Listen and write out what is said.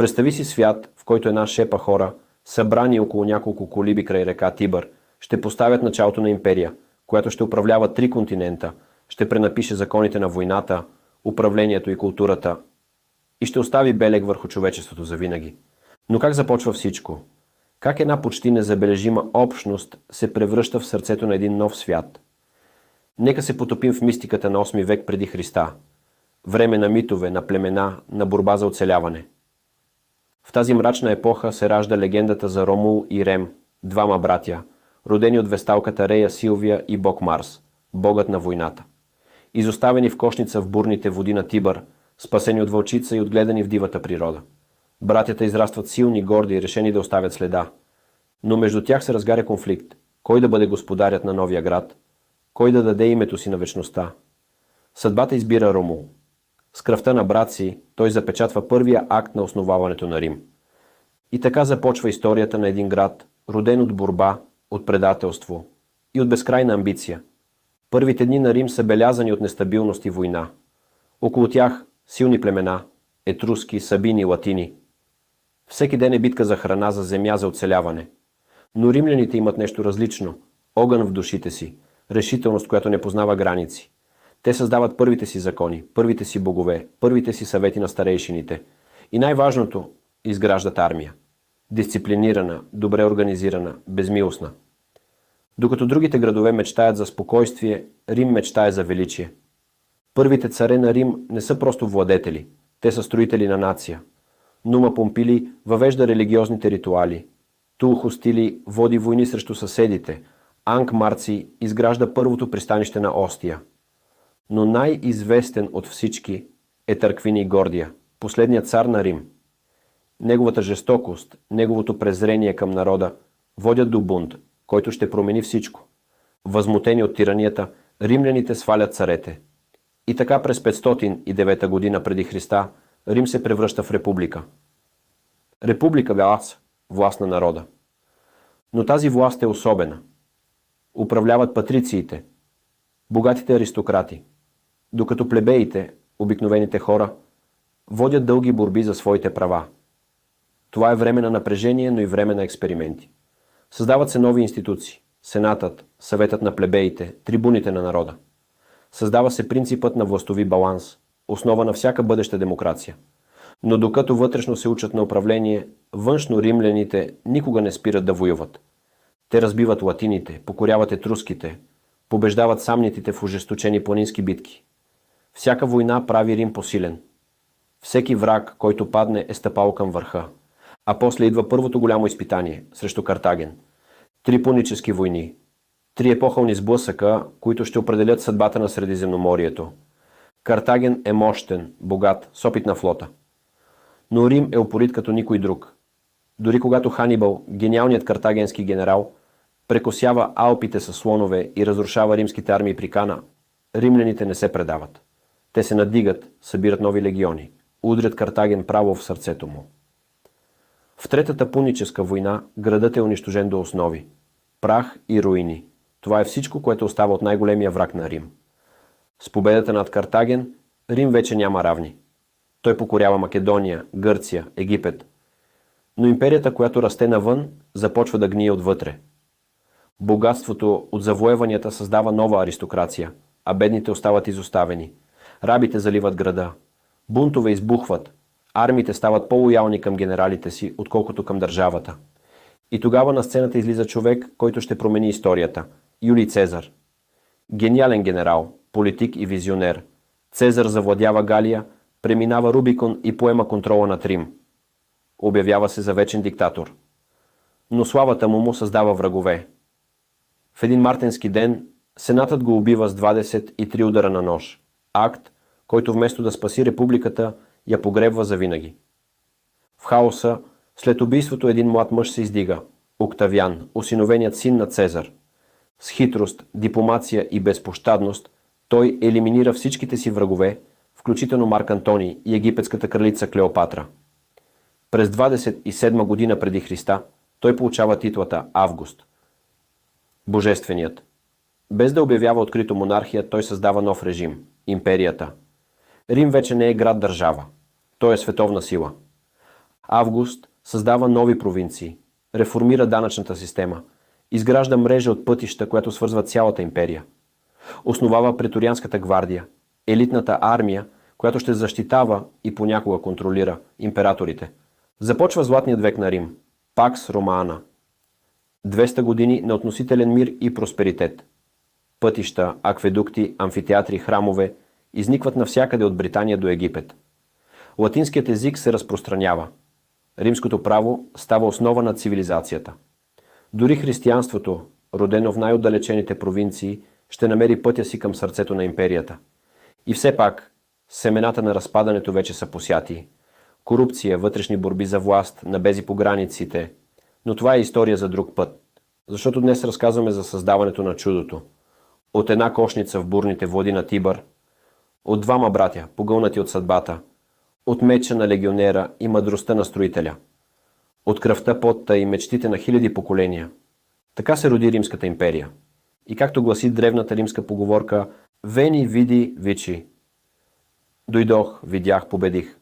Представи си свят, в който една шепа хора, събрани около няколко колиби край река Тибър, ще поставят началото на империя, която ще управлява 3 континента, ще пренапише законите на войната, управлението и културата и ще остави белег върху човечеството завинаги. Но как започва всичко? Как една почти незабележима общност се превръща в сърцето на един нов свят? Нека се потопим в мистиката на 8 век преди Христа. Време на митове, на племена, на борба за оцеляване. В тази мрачна епоха се ражда легендата за Ромул и Рем, двама братя, родени от весталката Рея Силвия и бог Марс, богът на войната. Изоставени в кошница в бурните води на Тибър, спасени от вълчица и отгледани в дивата природа. Братята израстват силни, горди и решени да оставят следа. Но между тях се разгаря конфликт. Кой да бъде господарят на новия град? Кой да даде името си на вечността? Съдбата избира Ромул. С кръвта на брат си той запечатва първия акт на основаването на Рим. И така започва историята на един град, роден от борба, от предателство и от безкрайна амбиция. Първите дни на Рим са белязани от нестабилност и война. Около тях силни племена, етруски, сабини, латини. Всеки ден е битка за храна, за земя, за оцеляване. Но римляните имат нещо различно. Огън в душите си, решителност, която не познава граници. Те създават първите си закони, първите си богове, първите си съвети на старейшините. И най-важното – изграждат армия. Дисциплинирана, добре организирана, безмилостна. Докато другите градове мечтаят за спокойствие, Рим мечтае за величие. Първите царе на Рим не са просто владетели, те са строители на нация. Нума Помпилий въвежда религиозните ритуали. Тул Хостилий води войни срещу съседите. Анк Марций изгражда първото пристанище на Остия. Но най-известен от всички е Тарквиний Гордия, последният цар на Рим. Неговата жестокост, неговото презрение към народа водят до бунт, който ще промени всичко. Възмутени от тиранията, римляните свалят царете. И така през 509 година преди Христа Рим се превръща в република. Република власт на народа. Но тази власт е особена. Управляват патрициите, богатите аристократи, докато плебеите, обикновените хора, водят дълги борби за своите права. Това е време на напрежение, но и време на експерименти. Създават се нови институции – Сенатът, Съветът на плебеите, трибуните на народа. Създава се принципът на властови баланс, основа на всяка бъдеща демокрация. Но докато вътрешно се учат на управление, външно римляните никога не спират да воюват. Те разбиват латините, покоряват етруските, побеждават самнитите в ожесточени планински битки. Всяка война прави Рим посилен. Всеки враг, който падне, е стъпал към върха. А после идва първото голямо изпитание срещу Картаген. 3 пунически войни. 3 епохални сблъсъка, които ще определят съдбата на Средиземноморието. Картаген е мощен, богат, с опитна флота. Но Рим е упорит като никой друг. Дори когато Ханибал, гениалният картагенски генерал, прекосява Алпите със слонове и разрушава римските армии при Кана, римляните не се предават. Те се надигат, събират нови легиони, удрят Картаген право в сърцето му. В Третата пуническа война градът е унищожен до основи. Прах и руини. Това е всичко, което остава от най-големия враг на Рим. С победата над Картаген, Рим вече няма равни. Той покорява Македония, Гърция, Египет. Но империята, която расте навън, започва да гние отвътре. Богатството от завоеванията създава нова аристокрация, а бедните остават изоставени. Рабите заливат града. Бунтове избухват. Армиите стават по-лоялни към генералите си, отколкото към държавата. И тогава на сцената излиза човек, който ще промени историята – Юлий Цезар. Гениален генерал, политик и визионер. Цезар завладява Галия, преминава Рубикон и поема контрола над Рим. Обявява се за вечен диктатор. Но славата му създава врагове. В един мартенски ден Сенатът го убива с 23 удара на нож. Акт, който вместо да спаси републиката, я погребва завинаги. В хаоса, след убийството един млад мъж се издига – Октавиан, осиновеният син на Цезар. С хитрост, дипломация и безпощадност той елиминира всичките си врагове, включително Марк Антоний и египетската кралица Клеопатра. През 27 година преди Христа той получава титлата Август. Божественият. Без да обявява открито монархия, той създава нов режим – империята. Рим вече не е град-държава. Той е световна сила. Август създава нови провинции, реформира данъчната система, изгражда мрежа от пътища, която свързва цялата империя. Основава преторианската гвардия, елитната армия, която ще защитава и понякога контролира императорите. Започва златният век на Рим, Пакс Романа. 200 години на относителен мир и просперитет. Пътища, акведукти, амфитеатри, храмове изникват навсякъде от Британия до Египет. Латинският език се разпространява. Римското право става основа на цивилизацията. Дори християнството, родено в най-отдалечените провинции, ще намери пътя си към сърцето на империята. И все пак, семената на разпадането вече са посяти. Корупция, вътрешни борби за власт, набези по границите. Но това е история за друг път. Защото днес разказваме за създаването на чудото. От една кошница в бурните води на Тибър, от двама братя, погълнати от съдбата, от меча на легионера и мъдростта на строителя, от кръвта, потта и мечтите на хиляди поколения. Така се роди Римската империя. И както гласи древната римска поговорка «Вени, види, вичи». Дойдох, видях, победих.